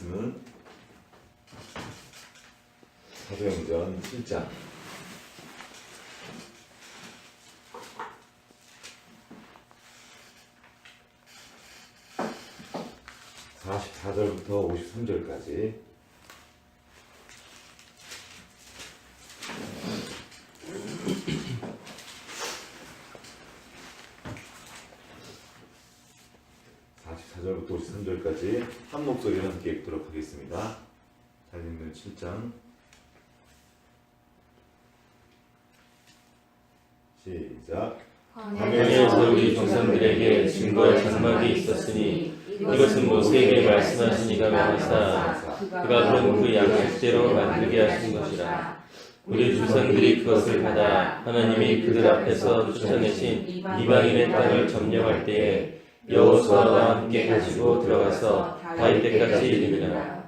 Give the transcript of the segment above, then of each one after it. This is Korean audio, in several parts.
말씀은 사도행전 7장 44절부터 53절까지 부터 53절까지 한 목소리로 함께 읽도록 하겠습니다. 잘 읽는 7장 시작. 광야에서 우리 조상들에게 증거의 장막이 있었으니 이것은 모세에게 말씀하신 이가 명하사 그가 본 그 양식대로 만들게 하신 것이라. 우리 조상들이 그것을 받아 하나님이 그들 앞에서 쫓아내신 이방인의 땅을 점령할 때에 여호수아와 함께 가지고 들어가서 다윗 때까지 이르니라.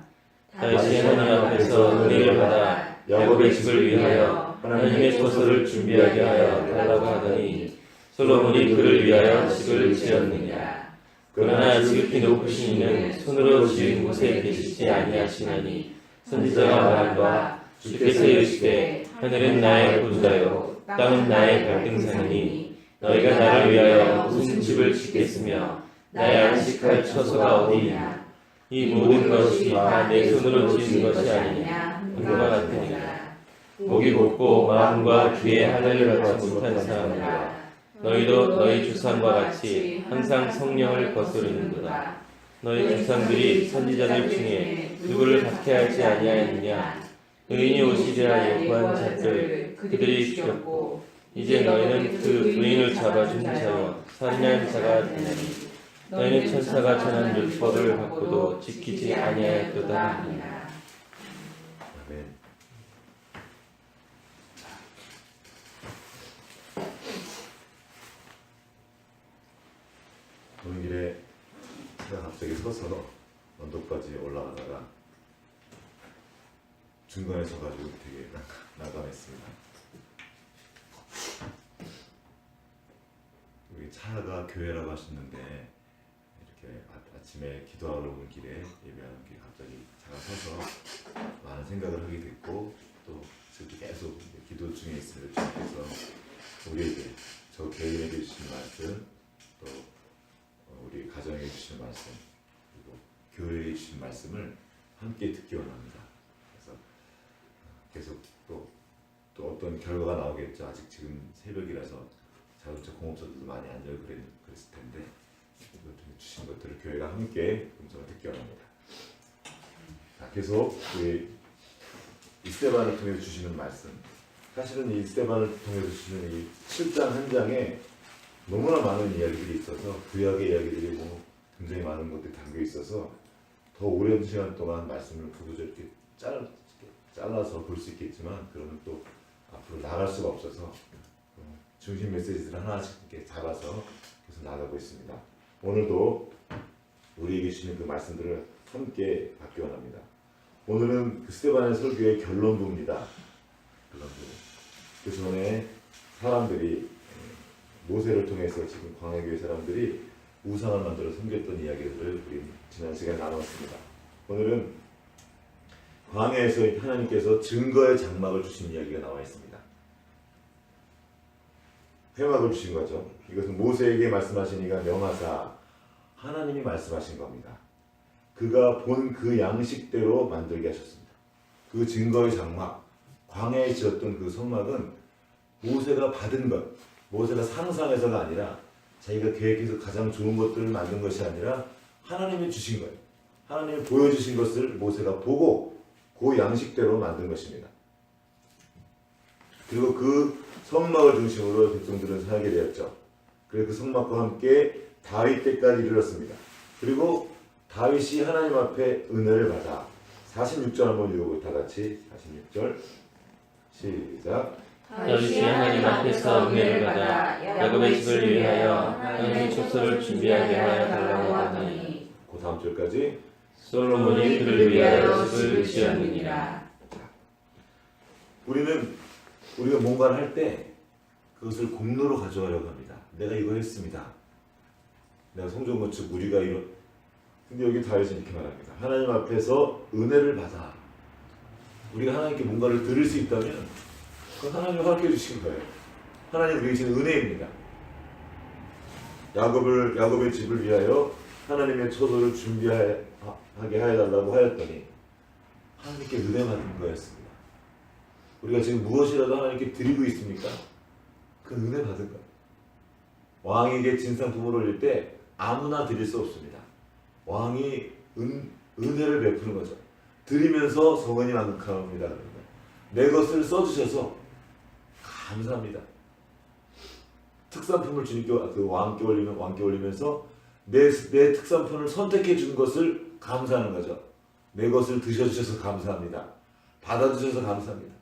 다윗이 하나님 앞에서 은혜를 받아 야곱의 집을 위하여 하나님의 처소를 준비하게 하여 달라고 하더니 솔로몬이 그를 위하여 집을 지었느니라. 그러나 지극히 높으신 이는 손으로 지은 곳에 계시지 아니하시나니 선지자가 말한 바 주께서 이르시되 하늘은 나의 보좌요 땅은 나의 발등상이니 너희가 나를 위하여 무슨 집을 짓겠으며 나의 안식할 처소가 어디이냐. 이 모든 것이 다 내 손으로 지은 것이 아니냐 한과 같으니라. 목이 곧고 마음과 귀에 하늘을 받지 못한 사람들아, 너희도 너희 주상과 같이 항상 성령을 거스르는도다. 너희 주상들이 선지자들 중에 누구를 박해하지 아니하였느냐. 의인이 오시리라 예고한 자들 그들이 죽였고 이제 너희는 그 의인을 잡아준 자여 살인한 자가 되나니 너희는 천사가 전한 율법을 받고도 지키지 아니하였도다 하니라. 아멘. 오는 길에 제가 갑자기 서서 언덕까지 올라가다가 중간에 서가지고 되게 난감했습니다. 여기 차가 교회라고 하셨는데 이렇게 아침에 기도하러 오는 길에 예배하는 길에 갑자기 차가 서서 많은 생각을 하게 됐고, 또 지금 계속 기도 중에 있습니다. 주님께서 우리에게 저 개인에게 주시는 말씀, 또 우리 가정에 주시는 말씀, 그리고 교회에 주시는 말씀을 함께 듣기 원합니다. 그래서 계속 또 어떤 결과가 나오겠죠. 아직 지금 새벽이라서 자동차 공업자들도 많이 앉아 그랬을 텐데 주신 것들을 교회가 함께 음성을 듣기 원합니다. 자, 계속 우리 이스데반을 통해서 주시는 말씀, 사실은 이 이스데반을 통해서 주시는 이 7장 한 장에 너무나 많은 이야기들이 있어서 구약의 이야기들이 굉장히 많은 것들이 담겨 있어서 더 오랜 시간 동안 말씀을 구구절 이렇게 잘라서 볼 수 있겠지만, 그러면 또 앞으로 나갈 수가 없어서 중심 메시지를 하나씩 이렇게 잡아서 계속 나가고 있습니다. 오늘도 우리에게 주시는 그 말씀들을 함께 받기 원합니다. 오늘은 그 스데반의 설교의 결론부입니다. 그 전에 사람들이 모세를 통해서 지금 광야교회 사람들이 우상을 만들어 섬겼던 이야기들을 우리 지난 시간에 나눴습니다. 오늘은 광야에서 하나님께서 증거의 장막을 주신 이야기가 나와 있습니다. 회막을 주신 거죠. 이것은 모세에게 말씀하신 이가 명하사 하나님이 말씀하신 겁니다. 그가 본 그 양식대로 만들게 하셨습니다. 그 증거의 장막, 광야에 지었던 그 성막은 모세가 받은 것, 모세가 상상해서가 아니라 자기가 계획해서 가장 좋은 것들을 만든 것이 아니라 하나님이 주신 거예요. 하나님이 보여주신 것을 모세가 보고 그 양식대로 만든 것입니다. 그리고 그 성막을 중심으로 백성들은 살게 되었죠. 그래서 그 성막과 함께 다윗 때까지 이르렀습니다. 그리고 다윗이 하나님 앞에 은혜를 받아 46절 한번 읽어보고 다 같이 46절 시작. 다윗이 하나님 앞에서 은혜를 받아 야곱의 집을 위하여 하나님의 촉소를 준비하게 하여 달라고 하더니 그 다음 절까지 솔로몬이 그를 위하여 집을 지었느니라. 우리가 뭔가를 할 때 그것을 공로로 가져가려고 합니다. 내가 이거 했습니다. 내가 성전 건축 우리가 근데 여기 다윗은 이렇게 말합니다. 하나님 앞에서 은혜를 받아. 우리가 하나님께 뭔가를 들을 수 있다면 그건 하나님이 허락해 주신 거예요. 하나님 우리에게 주신 은혜입니다. 야곱의 집을 위하여 하나님의 처소를 준비하게 하여달라고 하였더니 하나님께 은혜 받은 거였습니다. 우리가 지금 무엇이라도 하나님께 드리고 있습니까? 그 은혜 받은 거예요. 왕에게 진상품을 올릴 때 아무나 드릴 수 없습니다. 왕이 은혜를 베푸는 거죠. 드리면서 성은이 만족합니다. 내 것을 써주셔서 감사합니다. 특산품을 주님께 왕께 올리면서 내 특산품을 선택해 준 것을 감사하는 거죠. 내 것을 드셔주셔서 감사합니다. 받아주셔서 감사합니다.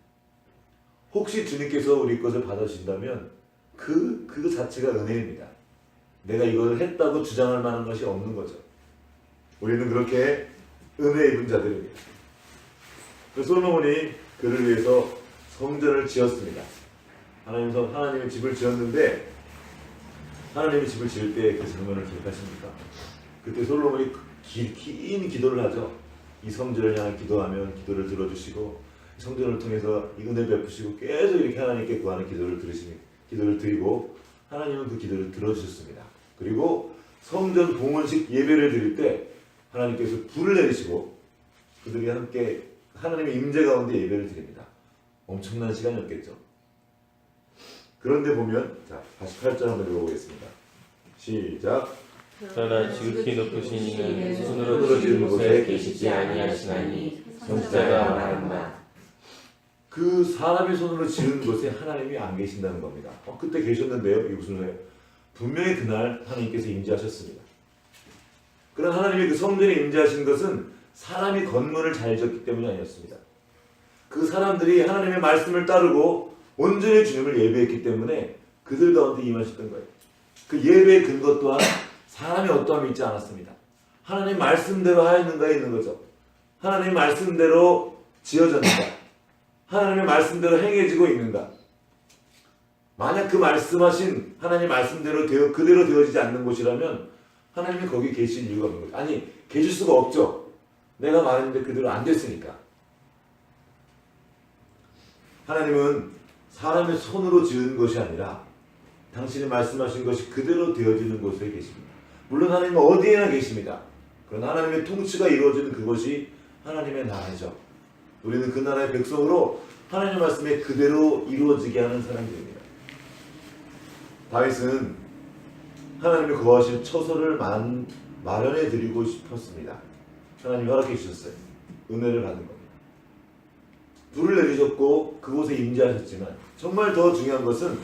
혹시 주님께서 우리 것을 받아주신다면 그 자체가 은혜입니다. 내가 이걸 했다고 주장할 만한 것이 없는 거죠. 우리는 그렇게 은혜 입은 자들입니다. 그래서 솔로몬이 그를 위해서 성전을 지었습니다. 하나님의 집을 지었는데 하나님의 집을 지을 때 그 장면을 기억하십니까? 그때 솔로몬이 긴 기도를 하죠. 이 성전을 향해 기도하면 기도를 들어주시고 성전을 통해서 이 은혜를 베푸시고 계속 이렇게 하나님께 구하는 기도를 드리고 하나님은 그 기도를 들어주셨습니다. 그리고 성전 봉헌식 예배를 드릴 때 하나님께서 불을 내리시고 그들이 함께 하나님의 임재 가운데 예배를 드립니다. 엄청난 시간이었겠죠. 그런데 보면 자 48절 한번 읽어보겠습니다. 시작. 그러나 지극히 높으신 이는 손으로 지은 곳에 계시지 아니하시나니 선지자가 말한 바 그 사람의 손으로 지은 곳에 하나님이 안 계신다는 겁니다. 그때 계셨는데요. 이게 무슨 소리예요? 분명히 그날 하나님께서 임재하셨습니다. 그런 하나님이 그 성전에 임재하신 것은 사람이 건물을 잘 지었기 때문이 아니었습니다. 그 사람들이 하나님의 말씀을 따르고 온전히 주님을 예배했기 때문에 그들 가운데 임하셨던 거예요. 그 예배의 근거 또한 사람의 어떠함이 있지 않았습니다. 하나님 말씀대로 하였는가에 있는 거죠. 하나님 말씀대로 지어졌는가? 하나님의 말씀대로 행해지고 있는가? 만약 그 말씀하신 하나님 말씀대로 그대로 되어지지 않는 곳이라면 하나님이 거기 계실 이유가 없는 거죠. 아니 계실 수가 없죠. 내가 말했는데 그대로 안 됐으니까. 하나님은 사람의 손으로 지은 것이 아니라 당신이 말씀하신 것이 그대로 되어지는 곳에 계십니다. 물론 하나님은 어디에나 계십니다. 그러나 하나님의 통치가 이루어지는 그것이 하나님의 나라죠. 우리는 그 나라의 백성으로 하나님의 말씀에 그대로 이루어지게 하는 사람들입니다. 다윗은 하나님이 거하실 처소를 마련해 드리고 싶었습니다. 하나님이 허락해 주셨어요. 은혜를 받은 겁니다. 불을 내리셨고 그곳에 임재하셨지만 정말 더 중요한 것은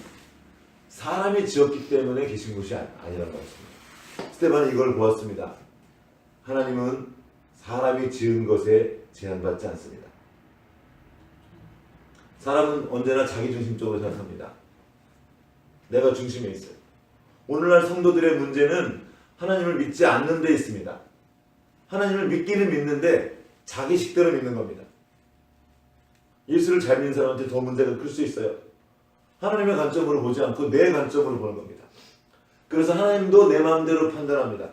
사람이 지었기 때문에 계신 곳이 아니라는 것입니다. 스데반은 이걸 보았습니다. 하나님은 사람이 지은 것에 제한받지 않습니다. 사람은 언제나 자기중심적으로 생각합니다. 내가 중심에 있어요. 오늘날 성도들의 문제는 하나님을 믿지 않는 데 있습니다. 하나님을 믿기는 믿는데 자기식대로 믿는 겁니다. 예수를 잘 믿는 사람한테 더 문제가 클 수 있어요. 하나님의 관점으로 보지 않고 내 관점으로 보는 겁니다. 그래서 하나님도 내 마음대로 판단합니다.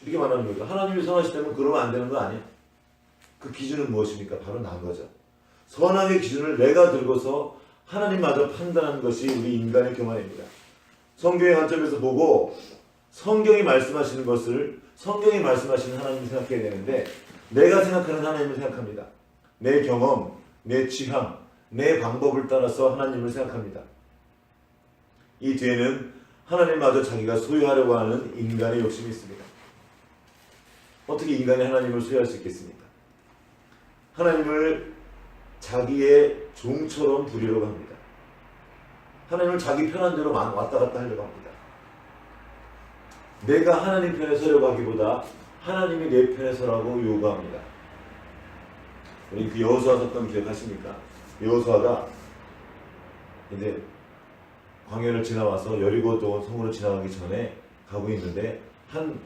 이렇게 말하는 거죠. 하나님이 선하시다면 그러면 안 되는 거 아니야? 그 기준은 무엇입니까? 바로 난 거죠. 선악의 기준을 내가 들고서 하나님마저 판단하는 것이 우리 인간의 교만입니다. 성경의 관점에서 보고 성경이 말씀하시는 것을 성경이 말씀하시는 하나님을 생각해야 되는데 내가 생각하는 하나님을 생각합니다. 내 경험, 내 취향, 내 방법을 따라서 하나님을 생각합니다. 이 뒤에는 하나님마저 자기가 소유하려고 하는 인간의 욕심이 있습니다. 어떻게 인간이 하나님을 소유할 수 있겠습니까? 하나님을 자기의 종처럼 부리려고 합니다. 하나님을 자기 편한 대로 왔다 갔다 하려고 합니다. 내가 하나님 편에 서려고 하기보다 하나님이 내 편에 서라고 요구합니다. 우리 그 여호수아 사건 기억하십니까? 여호수아가 이제 광야를 지나와서 여리고 성으로 지나가기 전에 가고 있는데 한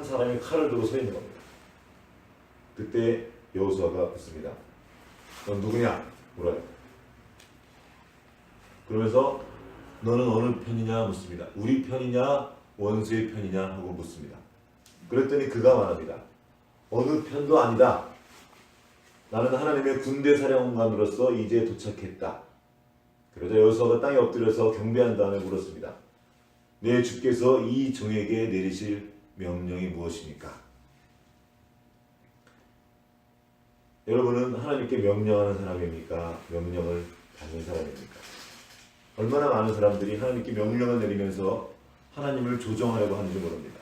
사람이 칼을 들고 서 있는 겁니다. 그때 여호수아가 묻습니다. 넌 누구냐? 물어요. 그러면서 너는 어느 편이냐 묻습니다. 우리 편이냐 원수의 편이냐 하고 묻습니다. 그랬더니 그가 말합니다. 어느 편도 아니다. 나는 하나님의 군대 사령관으로서 이제 도착했다. 그러자 여호수아가 땅에 엎드려서 경배한 다음에 물었습니다. 내 주께서 이 종에게 내리실 명령이 무엇입니까? 여러분은 하나님께 명령하는 사람입니까? 명령을 받는 사람입니까? 얼마나 많은 사람들이 하나님께 명령을 내리면서 하나님을 조정하려고 하는지 모릅니다.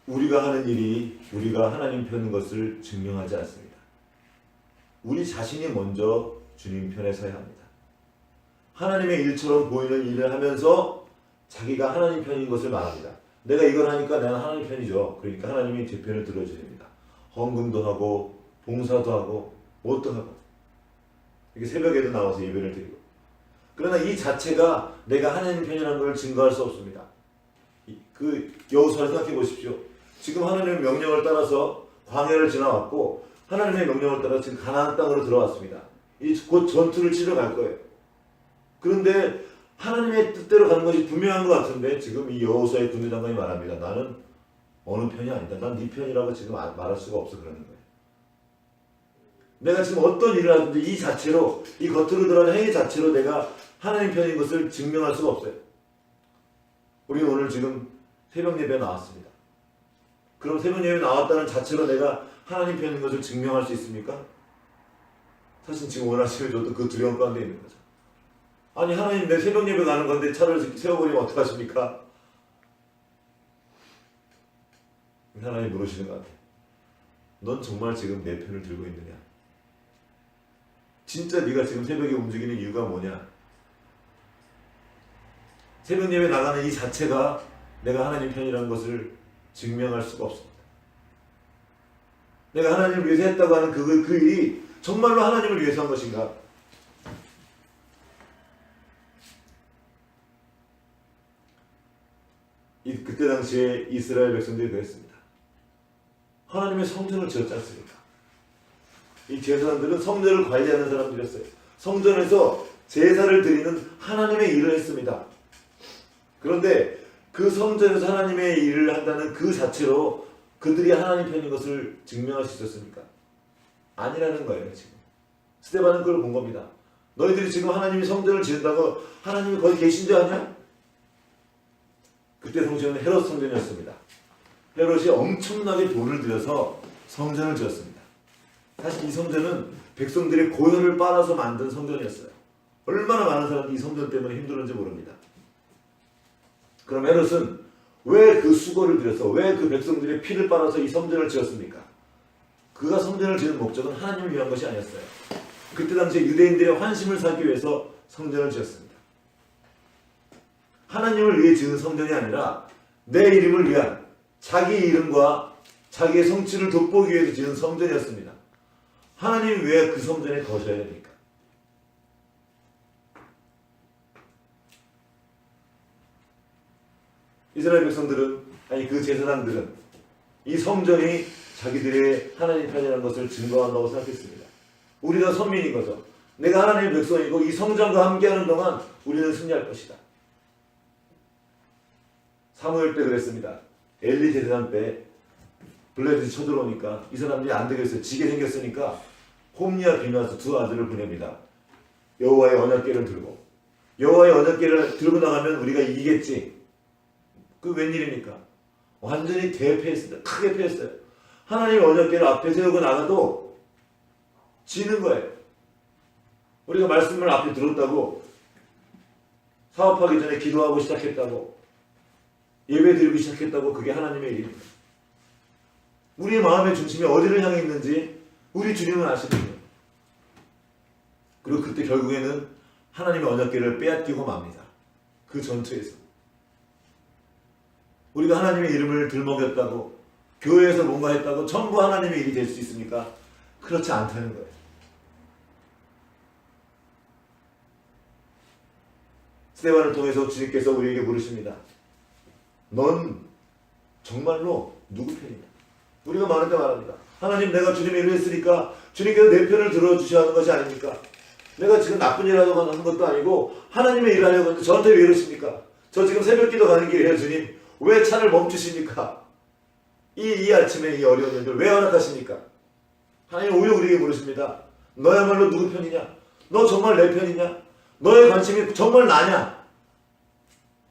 우리가 하는 일이 우리가 하나님 편인 것을 증명하지 않습니다. 우리 자신이 먼저 주님 편에 서야 합니다. 하나님의 일처럼 보이는 일을 하면서 자기가 하나님 편인 것을 말합니다. 내가 이걸 하니까 나는 하나님 편이죠. 그러니까 하나님이 제 편을 들어주십니다. 헌금도 하고 봉사도 하고 뭣도 하고 이렇게 새벽에도 나와서 예배를 드리고. 그러나 이 자체가 내가 하나님 편이라는 걸 증거할 수 없습니다. 그 여호수아를 생각해 보십시오. 지금 하나님의 명령을 따라서 광야를 지나왔고 하나님의 명령을 따라 지금 가나안 땅으로 들어왔습니다. 곧 전투를 치러 갈 거예요. 그런데 하나님의 뜻대로 가는 것이 분명한 것 같은데 지금 이 여호수아의 군대 장관이 말합니다. 나는 어느 편이 아니다. 난 네 편이라고 지금 말할 수가 없어 그러는 거예요. 내가 지금 어떤 일을 하든지 이 자체로 이 겉으로 드러나는 행위 자체로 내가 하나님 편인 것을 증명할 수가 없어요. 우리는 오늘 지금 새벽 예배에 나왔습니다. 그럼 새벽 예배에 나왔다는 자체로 내가 하나님 편인 것을 증명할 수 있습니까? 사실 지금 오늘 아침에 저도 그 두려움 가운데 있는 거죠. 아니 하나님 내 새벽 예배 가는 건데 차를 세워버리면 어떡하십니까? 하나님 물으시는 것 같아요. 넌 정말 지금 내 편을 들고 있느냐? 진짜 네가 지금 새벽에 움직이는 이유가 뭐냐? 새벽 예배 나가는 이 자체가 내가 하나님 편이라는 것을 증명할 수가 없습니다. 내가 하나님을 위해서 했다고 하는 그 일이 정말로 하나님을 위해서 한 것인가? 그때 당시에 이스라엘 백성들이 그랬습니다. 하나님의 성전을 지었지 않습니까? 이 제사장들은 성전을 관리하는 사람들이었어요. 성전에서 제사를 드리는 하나님의 일을 했습니다. 그런데 그 성전에서 하나님의 일을 한다는 그 자체로 그들이 하나님 편인 것을 증명할 수 있었습니까? 아니라는 거예요. 지금 스데반은 그걸 본 겁니다. 너희들이 지금 하나님이 성전을 지은다고 하나님이 거기 계신 줄 아냐? 그때 성전은 헤롯 성전이었습니다. 헤롯이 엄청나게 돈을 들여서 성전을 지었습니다. 사실 이 성전은 백성들의 고혈을 빨아서 만든 성전이었어요. 얼마나 많은 사람들이 이 성전 때문에 힘들었는지 모릅니다. 그럼 헤롯은 왜 그 수고를 들여서 왜 그 백성들의 피를 빨아서 이 성전을 지었습니까? 그가 성전을 지은 목적은 하나님을 위한 것이 아니었어요. 그때 당시에 유대인들의 환심을 사기 위해서 성전을 지었습니다. 하나님을 위해 지은 성전이 아니라 내 이름을 위한 자기 이름과 자기의 성취를 돋보기 위해서 지은 성전이었습니다. 하나님이 왜 그 성전에 거셔야 됩니까? 이스라엘 백성들은 아니 그 제사장들은 이 성전이 자기들의 하나님 편이라는 것을 증거한다고 생각했습니다. 우리가 선민인 거죠. 내가 하나님의 백성이고 이 성전과 함께하는 동안 우리는 승리할 것이다. 사무엘 때 그랬습니다. 엘리 제사장 때 블레셋이 쳐들어오니까 이 사람들이 안 되겠어요. 지게 생겼으니까 홈리와 비나스 두 아들을 보냅니다. 여호와의 언약궤를 들고 여호와의 언약궤를 들고 나가면 우리가 이기겠지. 그 웬일입니까? 완전히 대패했습니다. 크게 패했어요. 하나님의 언약궤를 앞에 세우고 나가도 지는 거예요. 우리가 말씀을 앞에 들었다고 사업하기 전에 기도하고 시작했다고 예배 드리기 시작했다고 그게 하나님의 일입니다. 우리의 마음의 중심이 어디를 향해 있는지 우리 주님은 아시거든요. 그리고 그때 결국에는 하나님의 언약궤를 빼앗기고 맙니다. 그 전투에서. 우리가 하나님의 이름을 들먹였다고 교회에서 뭔가 했다고 전부 하나님의 일이 될 수 있습니까? 그렇지 않다는 거예요. 스데반을 통해서 주님께서 우리에게 물으십니다. 넌 정말로 누구 편이냐? 우리가 많은 때 말합니다. 하나님 내가 주님의 일을 했으니까 주님께서 내 편을 들어주셔야 하는 것이 아닙니까? 내가 지금 나쁜 일을 하려고 하는 것도 아니고 하나님의 일을 하려고 하는데 저한테 왜 이러십니까? 저 지금 새벽기도 가는 길이에요. 주님 왜 차를 멈추십니까? 이 아침에 이 어려운 일들 왜 허락하십니까? 하나님 오히려 우리에게 물으십니다. 너야말로 누구 편이냐? 너 정말 내 편이냐? 너의 관심이 정말 나냐?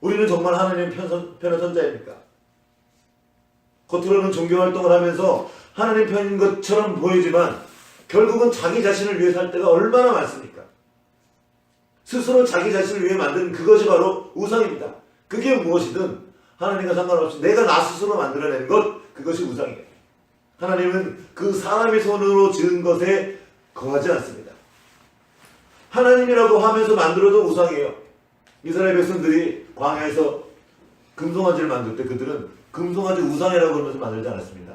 우리는 정말 하나님의 편의 선자입니까? 겉으로는 종교활동을 하면서 하나님 편인 것처럼 보이지만 결국은 자기 자신을 위해 살 때가 얼마나 많습니까? 스스로 자기 자신을 위해 만드는 그것이 바로 우상입니다. 그게 무엇이든 하나님과 상관없이 내가 나 스스로 만들어낸 것, 그것이 우상이에요. 하나님은 그 사람의 손으로 지은 것에 거하지 않습니다. 하나님이라고 하면서 만들어도 우상이에요. 이스라엘 백성들이 광야에서 금송아지를 만들 때 그들은 금송아지 우상이라고 하면서 만들지 않았습니다.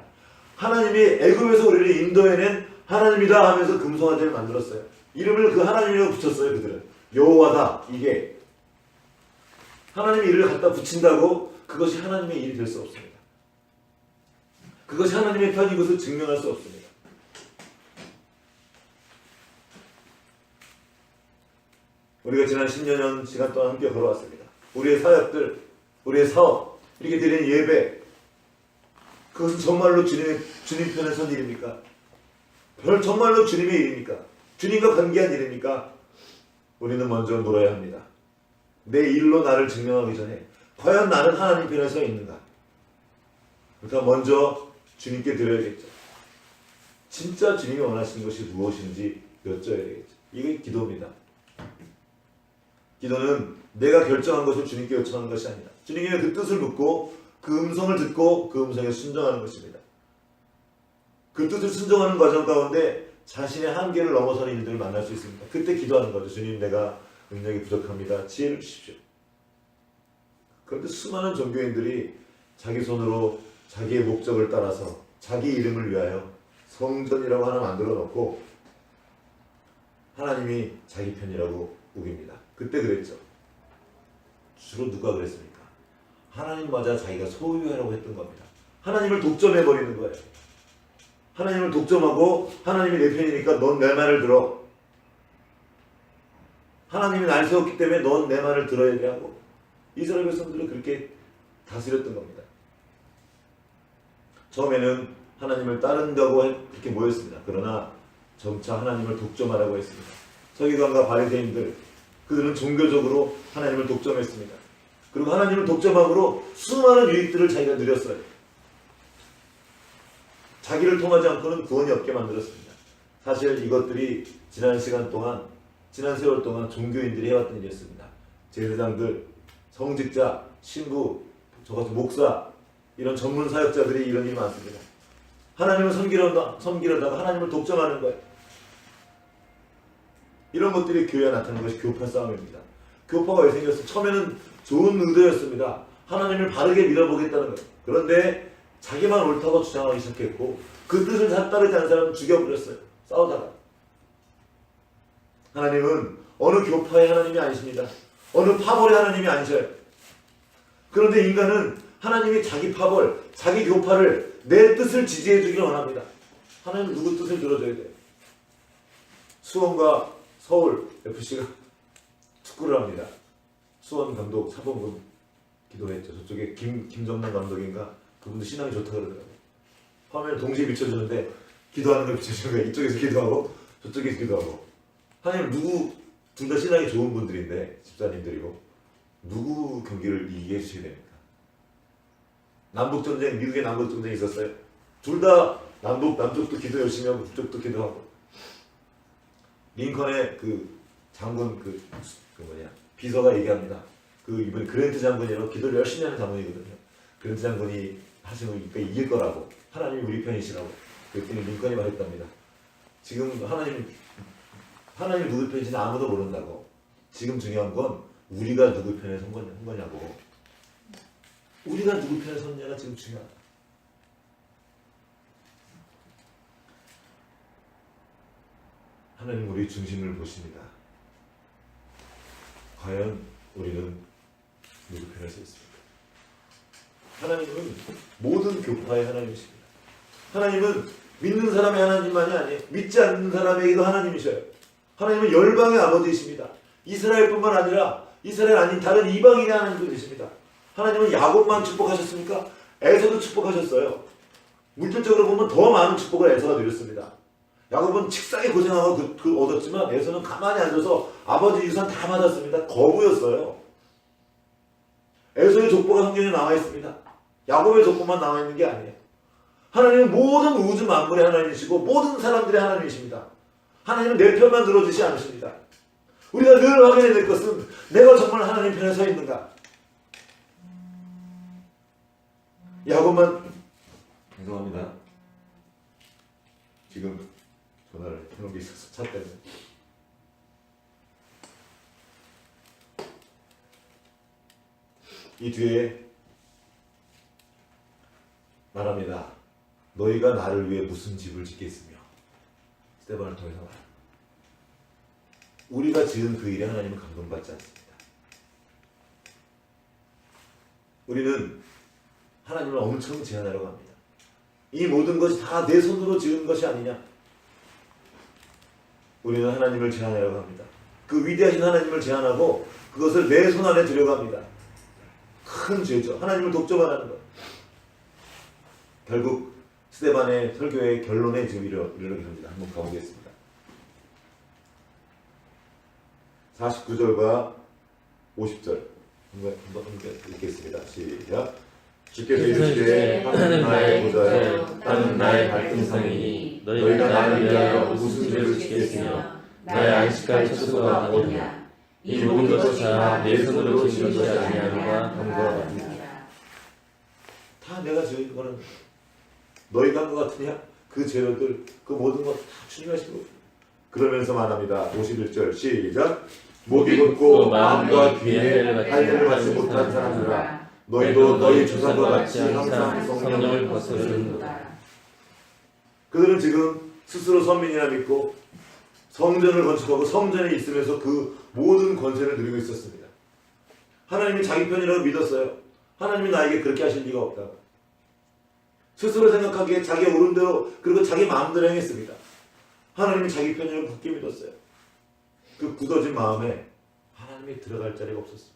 하나님이 애굽에서 우리를 인도해낸 하나님이다 하면서 금송아지를 만들었어요. 이름을 그 하나님이라고 붙였어요. 그들은 여호와다. 이게 하나님의 이름을 갖다 붙인다고 그것이 하나님의 일이 될 수 없습니다. 그것이 하나님의 편인 것을 증명할 수 없습니다. 우리가 지난 10년 시간 동안 함께 걸어왔습니다. 우리의 사역들, 우리의 사업, 이렇게 드리는 예배, 그것은 정말로 주님 편에 선 일입니까? 정말로 주님의 일입니까? 주님과 관계한 일입니까? 우리는 먼저 물어야 합니다. 내 일로 나를 증명하기 전에 과연 나는 하나님 편에 서 있는가? 그러니까 먼저 주님께 드려야겠죠. 진짜 주님이 원하시는 것이 무엇인지 여쭤야 되겠죠. 이게 기도입니다. 기도는 내가 결정한 것을 주님께 요청하는 것이 아니다. 주님의 그 뜻을 묻고 그 음성을 듣고 그 음성에 순종하는 것입니다. 그 뜻을 순종하는 과정 가운데 자신의 한계를 넘어서는 일들을 만날 수 있습니다. 그때 기도하는 거죠. 주님, 내가 능력이 부족합니다. 지혜를 주십시오. 그런데 수많은 종교인들이 자기 손으로 자기의 목적을 따라서 자기 이름을 위하여 성전이라고 하나 만들어 놓고 하나님이 자기 편이라고 우깁니다. 그때 그랬죠. 주로 누가 그랬습니까? 하나님마저 자기가 소유하라고 했던 겁니다. 하나님을 독점해버리는 거예요. 하나님을 독점하고 하나님이 내 편이니까 넌 내 말을 들어. 하나님이 날 세웠기 때문에 넌 내 말을 들어야 돼 하고 이스라엘 백성들은 그렇게 다스렸던 겁니다. 처음에는 하나님을 따른다고 그렇게 모였습니다. 그러나 점차 하나님을 독점하라고 했습니다. 서기관과 바리새인들, 그들은 종교적으로 하나님을 독점했습니다. 그리고 하나님을 독점함으로 수많은 유익들을 자기가 누렸어요. 자기를 통하지 않고는 구원이 없게 만들었습니다. 사실 이것들이 지난 시간 동안, 지난 세월 동안 종교인들이 해왔던 일이었습니다. 제사장들, 성직자, 신부, 저같은 목사, 이런 전문 사역자들이 이런 일이 많습니다. 하나님을 섬기려다가 하나님을 독점하는 거예요. 이런 것들이 교회에 나타나는 것이 교파 싸움입니다. 교파가 왜 생겼어요? 처음에는 좋은 의도였습니다. 하나님을 바르게 믿어보겠다는 거예요. 그런데 자기만 옳다고 주장하기 시작했고 그 뜻을 따르지 않은 사람은 죽여버렸어요. 싸우다가. 하나님은 어느 교파의 하나님이 아니십니다. 어느 파벌의 하나님이 아니셔요. 그런데 인간은 하나님이 자기 파벌, 자기 교파를 내 뜻을 지지해 주길 원합니다. 하나님은 누구 뜻을 들어줘야 돼요? 수원과 서울 FC가 축구를 합니다. 수원 감독 사범군 기도했죠. 저쪽에 김정남 감독인가? 그분도 신앙이 좋다 그러더라고요. 화면을 동시에 비춰주는데 기도하는 걸 비춰주는 거예요. 이쪽에서 기도하고 저쪽에서 기도하고. 하나님 누구 둘 다 신앙이 좋은 분들인데 집사님들이고 누구 경기를 이기게 해주셔야 됩니까? 남북전쟁, 미국의 남북전쟁이 있었어요. 둘 다 남쪽도 기도 열심히 하고 북쪽도 기도하고. 링컨의 그 장군 비서가 얘기합니다. 이번 그랜트 장군이라고 기도를 열심히 하는 장군이거든요. 그랜트 장군이 하시니까 이길 거라고. 하나님이 우리 편이시라고. 그랬더니 링컨이 말했답니다. 지금 하나님 누구 편인지는 아무도 모른다고. 지금 중요한 건 우리가 누구 편에 선 거냐고. 우리가 누구 편에 섰냐가 지금 중요하다. 하나님 우리 중심을 보십니다. 과연 우리는 누구 편에 서 있습니까? 하나님은 모든 교파의 하나님이십니다. 하나님은 믿는 사람의 하나님만이 아니에요. 믿지 않는 사람에게도 하나님이셔요. 하나님은 열방의 아버지이십니다. 이스라엘뿐만 아니라 이스라엘 아닌 다른 이방인이 하나님도 되십니다. 하나님은 야곱만 축복하셨습니까? 에서도 축복하셨어요. 물질적으로 보면 더 많은 축복을 에서가 누렸습니다. 야곱은 칙사게 고생하고 얻었지만 에서는 가만히 앉아서 아버지 유산 다 받았습니다. 거부였어요. 에서의 족보가 성경에 나와 있습니다. 야곱의 족보만 나와 있는 게 아니에요. 하나님은 모든 우주 만물의 하나님이시고 모든 사람들의 하나님이십니다. 하나님은 내 편만 들어주지 않으십니다. 우리가 늘 확인해야 될 것은 내가 정말 하나님 편에 서 있는가. 야곱만 죄송합니다. 지금 전화를 해놓은 게 있어서 차 때문에. 이 뒤에 말합니다. 너희가 나를 위해 무슨 집을 짓겠으며. 스데반을 통해서 말합니다. 우리가 지은 그 일에 하나님은 감동받지 않습니다. 우리는 하나님을 엄청 제한하려고 합니다. 이 모든 것이 다 내 손으로 지은 것이 아니냐. 우리는 하나님을 제한하려고 합니다. 그 위대하신 하나님을 제한하고 그것을 내 손 안에 들여갑니다. 큰 죄죠. 하나님을 독점하라는 것. 결국 스데반의 설교의 결론에 지금 이르게 됩니다. 한번 가보겠습니다. 49절과 50절 한번 읽겠습니다. 시작. 주께서 이르시되 하나님 나의 보좌여 땅은 나의 발등상이니 너희가 나를 위하여 무슨 죄를 짓겠으며 나의 안식할 처소가 어디냐. 이 모든 것이 다 내 손으로 지은 것이 아니하노라 함과 같으니라. 다 내가 지은 거는 너희가 한 것 같으냐? 그 재료들 그 모든 것 다 주님이 하신 거예요. 그러면서 말합니다. 51절 시작. 목이 곧고 마음과 귀에 할례를 받지 못한 사람들아 너희도 너희 조상과 같이 항상 성령을 거스르는도다. 그들은 지금 스스로 선민이라 믿고 성전을 건축하고 성전에 있으면서 그 모든 권세를 누리고 있었습니다. 하나님이 자기 편이라고 믿었어요. 하나님이 나에게 그렇게 하실 리가 없다고. 스스로 생각하기에 자기 옳은 대로 그리고 자기 마음대로 행했습니다. 하나님이 자기 편이라고 굳게 믿었어요. 그 굳어진 마음에 하나님이 들어갈 자리가 없었습니다.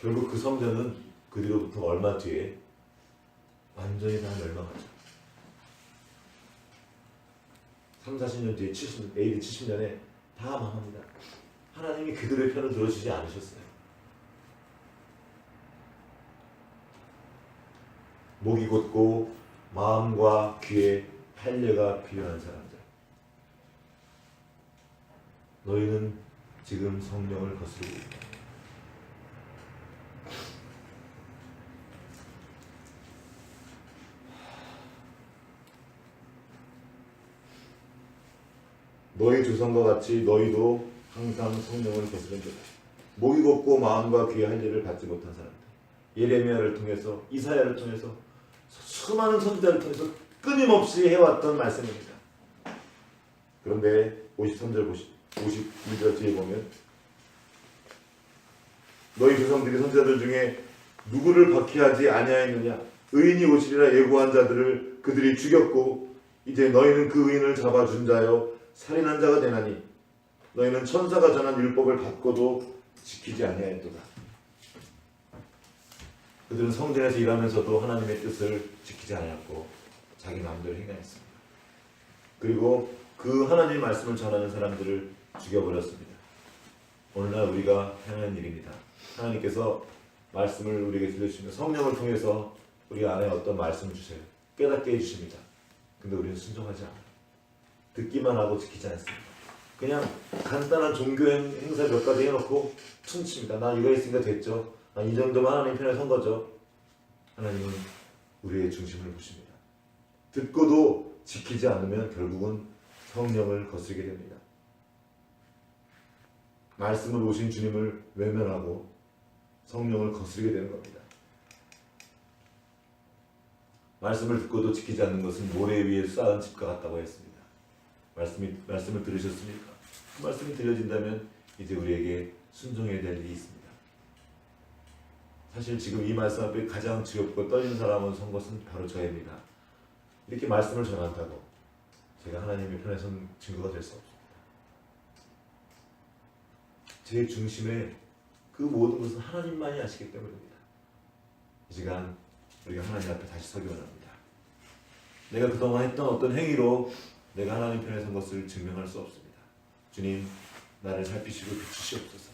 결국 그 성전은 그 뒤로부터 얼마 뒤에 완전히 다 멸망하죠. 30-40년 뒤에 AD 70년에 다 망합니다. 하나님이 그들의 편을 들어주지 않으셨어요. 목이 곧고 마음과 귀에 할례가 필요한 사람들. 너희는 지금 성령을 거스르고 있다. 너희 조상과 같이 너희도 항상 성령을 거스른다. 목이 곧고 마음과 귀의 할례를 받지 못한 사람들. 예레미야를 통해서 이사야를 통해서 수많은 선지자를 통해서 끊임없이 해왔던 말씀입니다. 그런데 53절 52절 뒤에 보면 너희 조상들이 선지자들 중에 누구를 박해하지 아니하였느냐. 의인이 오시리라 예고한 자들을 그들이 죽였고 이제 너희는 그 의인을 잡아준 자여 살인한 자가 되나니 너희는 천사가 전한 율법을 받고도 지키지 아니하였도다. 그들은 성전에서 일하면서도 하나님의 뜻을 지키지 않았고 자기 마음대로 행하였습니다. 그리고 그 하나님의 말씀을 전하는 사람들을 죽여버렸습니다. 오늘날 우리가 행하는 일입니다. 하나님께서 말씀을 우리에게 들려주시면 성령을 통해서 우리 안에 어떤 말씀을 주세요. 깨닫게 해주십니다. 근데 우리는 순종하지 않아요. 듣기만 하고 지키지 않습니다. 그냥 간단한 종교 행사 몇 가지 해놓고 퉁칩니다. 난 이거 했으니까 됐죠. 난 이 정도만 하나님 편에 선 거죠. 하나님은 우리의 중심을 보십니다. 듣고도 지키지 않으면 결국은 성령을 거스르게 됩니다. 말씀을 오신 주님을 외면하고 성령을 거스르게 되는 겁니다. 말씀을 듣고도 지키지 않는 것은 모래 위에 쌓은 집과 같다고 했습니다. 말씀을 들으셨습니까? 그 말씀이 들려진다면 이제 우리에게 순종해야 될 일이 있습니다. 사실 지금 이 말씀 앞에 가장 두렵고 떨리는 사람은 선 것은 바로 저입니다. 이렇게 말씀을 전한다고 제가 하나님의 편에 선 증거가 될 수 없습니다. 제 중심에 그 모든 것은 하나님만이 아시기 때문입니다. 이 시간 우리가 하나님 앞에 다시 서기 원합니다. 내가 그동안 했던 어떤 행위로 내가 하나님 편에 선 것을 증명할 수 없습니다. 주님, 나를 살피시고 비추시옵소서.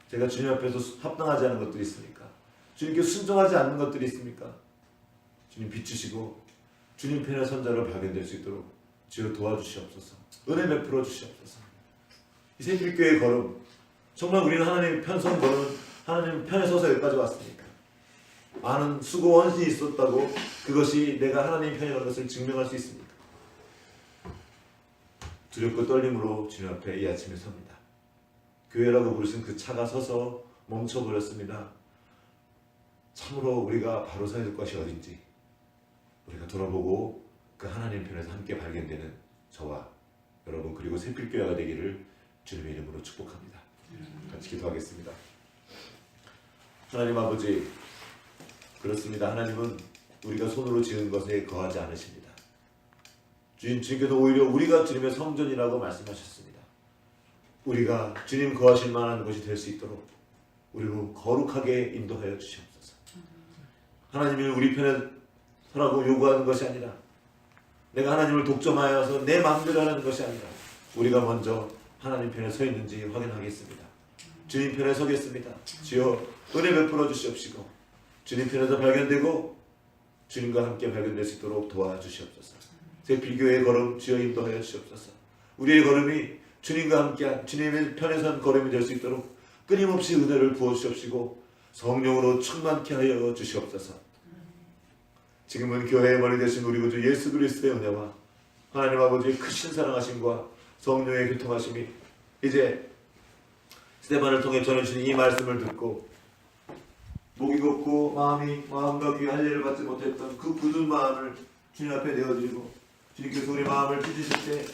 제가 주님 앞에서 합당하지 않은 것들이 있습니까? 주님께 순종하지 않는 것들이 있습니까? 주님 비추시고 주님 편의 선자로 발견될 수 있도록 주여 도와주시옵소서. 은혜 베풀어 주시옵소서. 이 새길교회의 걸음, 정말 우리는 하나님 편선 걸음, 하나님 편에 서서 여기까지 왔습니까? 많은 수고 원신이 있었다고 그것이 내가 하나님 편이라는 것을 증명할 수 있습니까? 두렵고 떨림으로 주님 앞에 이 아침에 섭니다. 교회라고 부르신 그 차가 서서 멈춰버렸습니다. 참으로 우리가 바로 서야 될 것이 어딘지 우리가 돌아보고 그 하나님 편에서 함께 발견되는 저와 여러분 그리고 새필교회가 되기를 주님의 이름으로 축복합니다. 같이 기도하겠습니다. 하나님 아버지, 그렇습니다. 하나님은 우리가 손으로 지은 것에 거하지 않으십니다. 주님께서 오히려 우리가 주님의 성전이라고 말씀하셨습니다. 우리가 주님 거하실 만한 것이 될 수 있도록 우리로 거룩하게 인도하여 주시옵소서. 하나님이 우리 편에 서라고 요구하는 것이 아니라 내가 하나님을 독점하여서 내 마음대로 하는 것이 아니라 우리가 먼저 하나님 편에 서 있는지 확인하겠습니다. 주님 편에 서겠습니다. 주여 은혜 베풀어 주시옵시고 주님 편에서 발견되고 주님과 함께 발견될 수 있도록 도와주시옵소서. 새필교회의 걸음 주여 인도하여 주시옵소서. 우리의 걸음이 주님과 함께한 주님의 편에 선 걸음이 될 수 있도록 끊임없이 은혜를 부어주시옵시고 성령으로 충만케 하여 주시옵소서. 지금은 교회의 머리 되신 우리 구주 예수 그리스도의 은혜와 하나님 아버지의 크신 사랑하심과 성령의 교통하심이 이제 스데반을 통해 전해주신 이 말씀을 듣고 목이 곱고 마음과 귀에 할례를 받지 못했던 그 굳은 마음을 주님 앞에 내어드리고 주님께서 우리 마음을 찢으실 때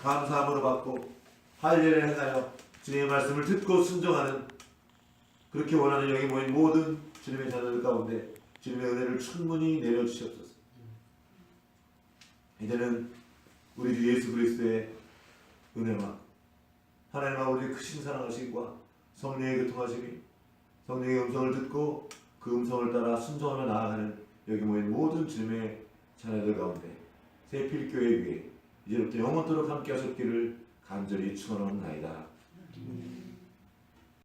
감사함으로 받고 할례를 행하여 주님의 말씀을 듣고 순종하는 그렇게 원하는 여기 모인 모든 주님의 자녀들 가운데 주님의 은혜를 충분히 내려주시옵소서. 이제는 우리 주 예수 그리스도의 은혜와 하나님 아버지의 크신 사랑하심과 성령의 교통하심이 성령의 음성을 듣고 그 음성을 따라 순종하며 나아가는 여기 모인 모든 주님의 자녀들 가운데 새필교회 위에 이제부터 영원토록 함께 하셨기를 간절히 축원하옵나이다.